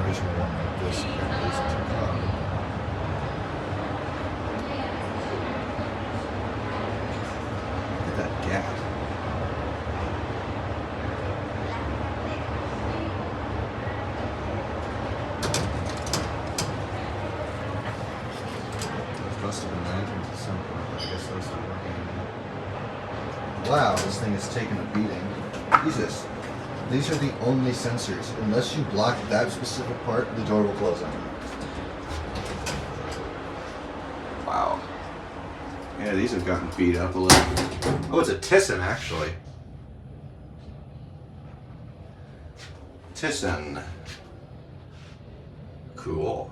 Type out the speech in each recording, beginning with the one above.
original one like this. Apparently it's too common. Look at that gap. Must have been lanterns at some point, but I guess those aren't working anymore. Wow, this thing is taking a beating. Jesus. These are the only sensors. Unless you block that specific part, the door will close on you. Wow. Yeah, these have gotten beat up a little. Oh, it's a Thyssen, actually. Thyssen. Cool.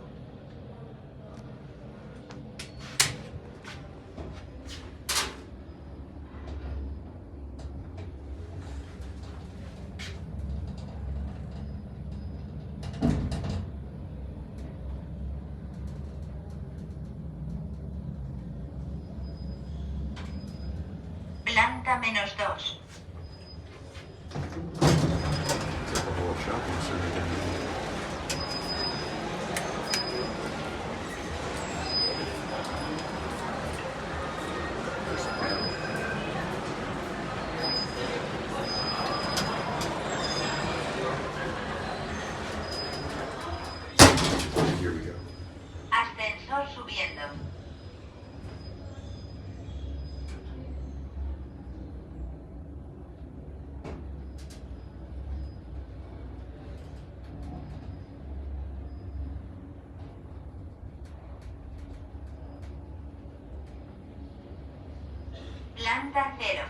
Planta -2. It's like a whole shopping center down there. There's a panel. Here we go. Ascensor subiendo. Planta 0.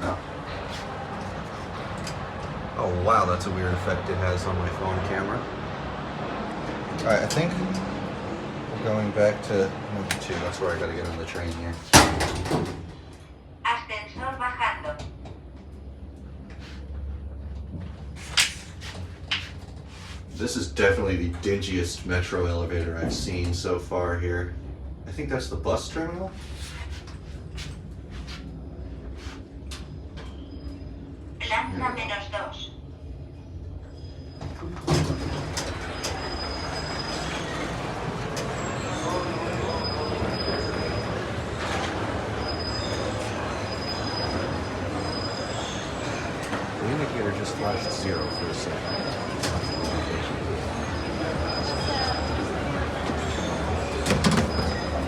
Oh. Oh wow, that's a weird effect it has on my phone camera. Alright, I think we're going back to number 2. That's where I gotta get on the train here. Ascensor bajando. This is definitely the dingiest metro elevator I've seen so far here. I think that's the bus terminal. Planta -2. The indicator just flashed 0 for a second.